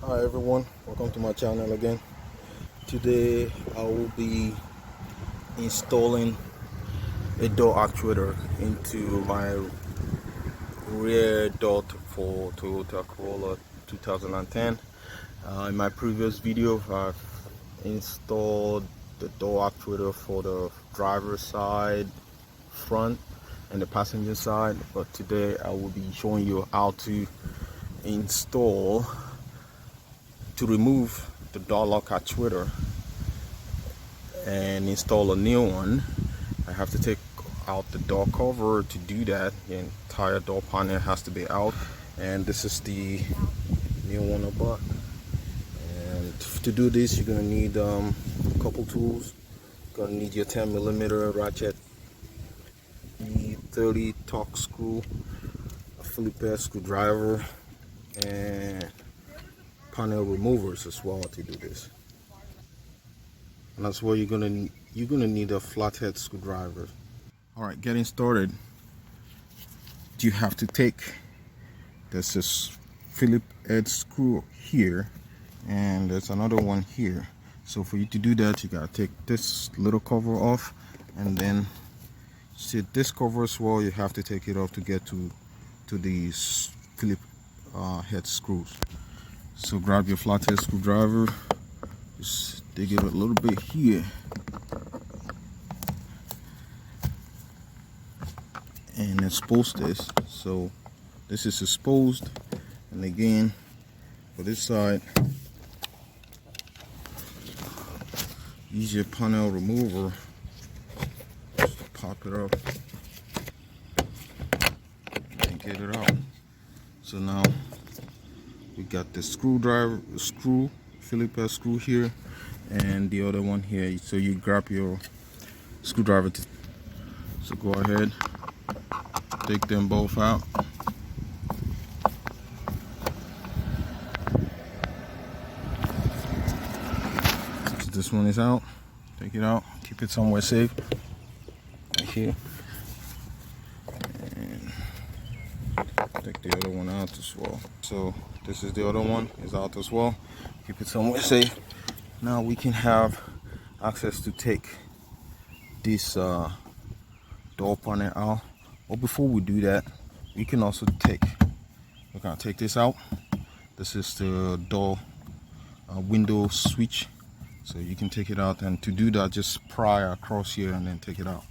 Hi everyone, welcome to my channel again. Today I will be installing a door actuator into my rear door for Toyota Corolla 2010. In my previous video I've installed the door actuator for the driver's side, front and the passenger side, but today I will be showing you how to remove the door lock actuator and install a new one. I have to take out the door cover to do that. The entire door panel has to be out, and this is the new one I bought. And to do this, you're gonna need a couple tools. You're gonna need your 10mm ratchet, the 30 TORX screw, a Phillips screwdriver, and panel removers as well to do this. And that's where you're gonna need a flathead screwdriver. All right, getting started. You have to take this Phillips head screw here, and there's another one here. So for you to do that, you gotta take this little cover off, and then see this cover as well. You have to take it off to get to these Phillips head screws. So grab your flathead screwdriver, just dig it a little bit here, and expose this. So this is exposed, and again for this side, use your panel remover just to pop it up and get it out. So now we got the Phillips screw here, and the other one here. So you grab your screwdriver so go ahead, take them both out. So this one is out. Take it out, keep it somewhere safe, right here, and take the other one out as well. So this is the other one, is out as well. Keep it somewhere safe. Now we can have access to take this door panel out. But before we do that, we can also we're gonna take this out. This is the door window switch, so you can take it out, and to do that, just pry across here and then take it out.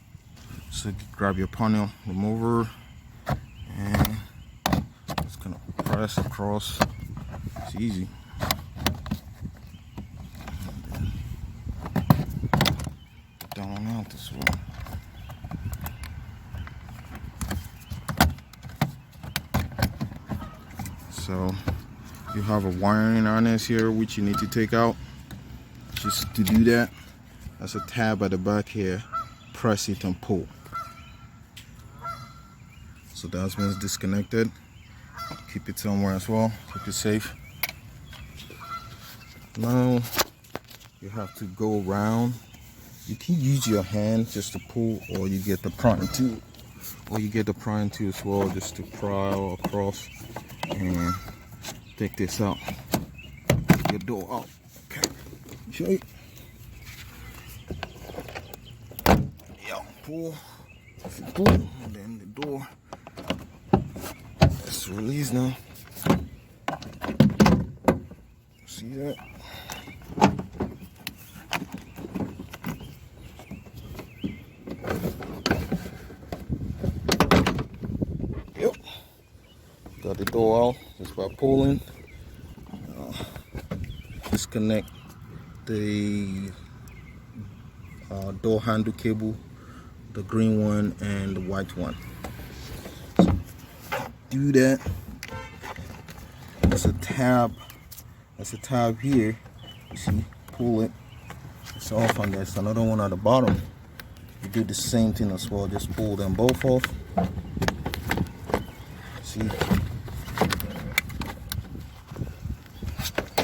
So grab your panel remover and just gonna press across. It's easy. Down out this way. So you have a wiring harness here which you need to take out. Just to do that, there's a tab at the back here. Press it and pull. So that's when it's disconnected. Keep it somewhere as well. Keep it safe. Now you have to go around. You can use your hand just to pull, or you get the prying tool, as well, just to pry across and take this out. Take your door out. Okay, show you. Yeah, pull, and then the door is released now. See that? Yep. Got the door out just by pulling. Disconnect the door handle cable, the green one and the white one. So do that. There's a tab. There's a tab here. You see, pull it. It's off, and there's another one at the bottom. You do the same thing as well. Just pull them both off. See.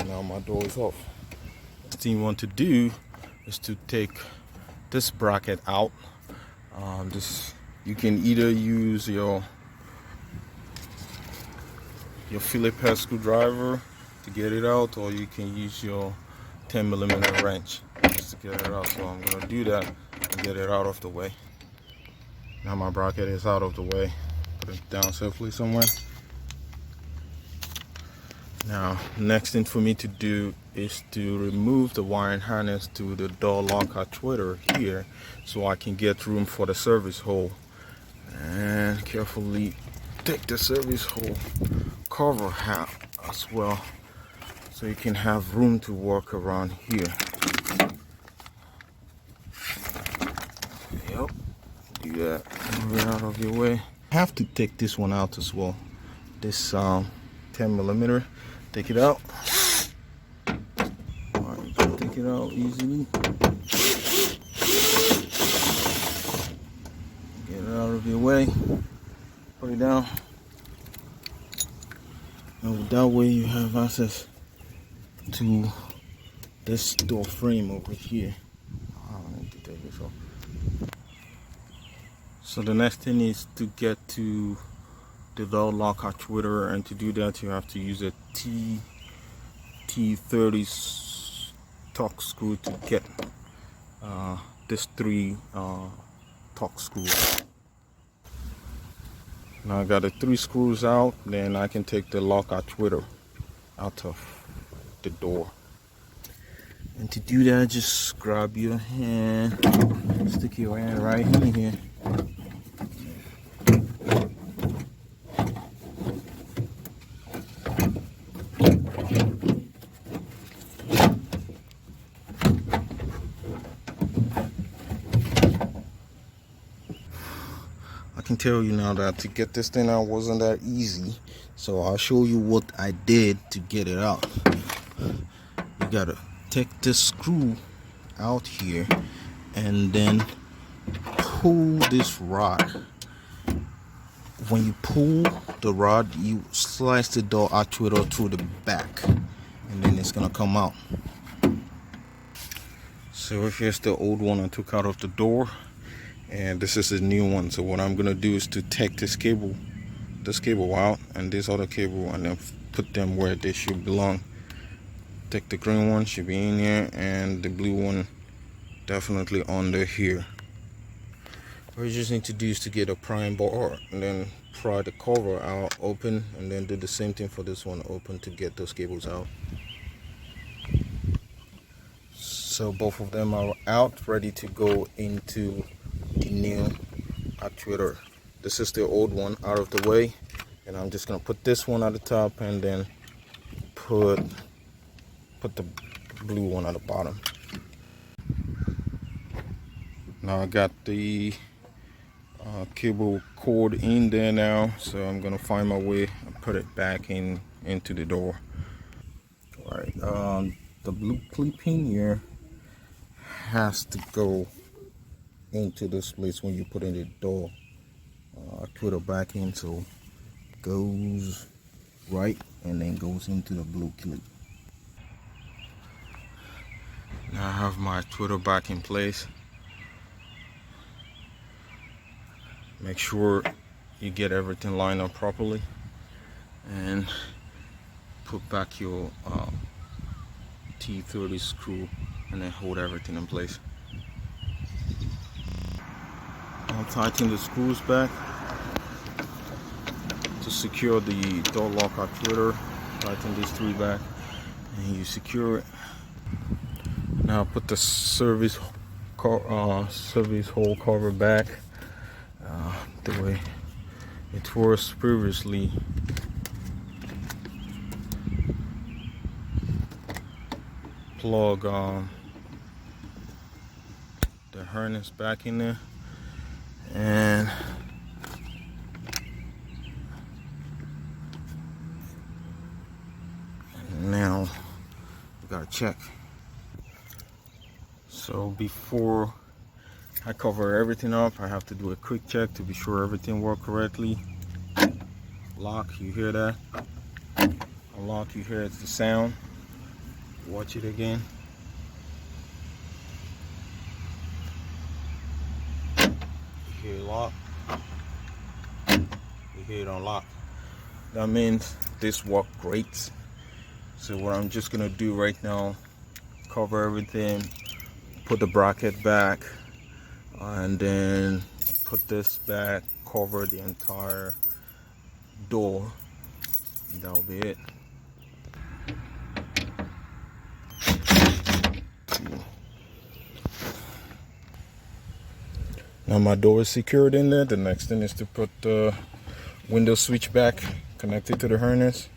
Now my door is off. The thing you want to do is to take this bracket out. You can either use your Phillips screwdriver to get it out, or you can use your 10mm wrench just to get it out. So I'm gonna do that and get it out of the way. Now my bracket is out of the way. Put it down safely somewhere. Now, next thing for me to do is to remove the wiring harness to the door lock actuator here, so I can get room for the service hole. And carefully take the service hole cover out as well, so you can have room to work around here. Yep, do that. Move it out of your way. I have to take this one out as well. This 10mm. Take it out. Alright, you can take it out easily. Get it out of your way. Put it down. And that way you have access to this door frame over here. I need to take this off. So the next thing is to get to the door lock actuator, and to do that you have to use a T30 TORX screw to get this 3 TORX screws. Now I got the 3 screws out, then I can take the lock actuator out of the door. And to do that, just grab your hand, stick your hand right in here. I can tell you now that to get this thing out wasn't that easy, so I'll show you what I did to get it out. You gotta take this screw out here and then pull this rod. When you pull the rod, you slice the door actuator through the back, and then it's gonna come out. So here's the old one I took out of the door, and this is the new one. So what I'm gonna do is to take this cable out and this other cable, and then put them where they should belong. Take the green one, should be in here, and the blue one definitely under here. What you just need to do is to get a prime bar and then pry the cover out open, and then do the same thing for this one open to get those cables out. So both of them are out, ready to go into the new actuator. This is the old one out of the way, and I'm just gonna put this one at the top and then put the blue one at the bottom. Now I got the cable cord in there now, so I'm gonna find my way and put it back into the door. All right, the blue clip in here has to go into this place when you put in the door actuator back in, so goes right and then goes into the blue clip. Now I have my actuator back in place. Make sure you get everything lined up properly, and put back your T30 screw, and then hold everything in place. I'll tighten the screws back to secure the door lock actuator. Tighten these 3 back, and you secure it. Now put the service hole cover back the way it was previously. Plug the harness back in there, and now we gotta check. So before I cover everything up, I have to do a quick check to be sure everything worked correctly. Lock, you hear that? Unlock, you hear the sound. Watch it again. You hear it lock. You hear it unlock. That means this worked great. So what I'm just gonna do right now, cover everything, put the bracket back, and then put this back, cover the entire door, and that'll be it. Now my door is secured in there. The next thing is to put the window switch back, connected to the harness.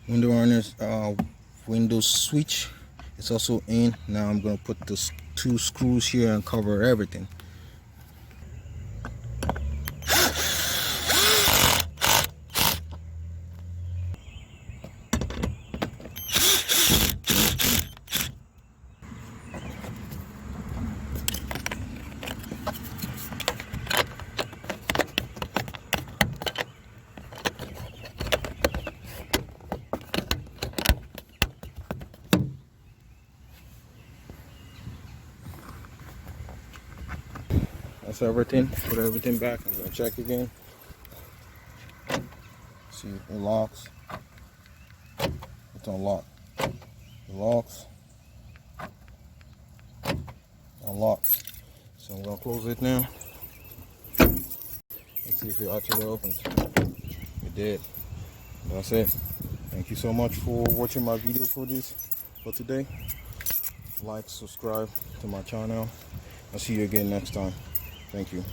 Window switch is also in. Now I'm going to put the 2 screws here and cover everything. That's everything. Put everything back. I'm going to check again. See if it locks. It's unlocked. It locks. Unlocks. So I'm going to close it now. Let's see if it actually opens. It did. That's it. Thank you so much for watching my video for today. Like, subscribe to my channel. I'll see you again next time. Thank you.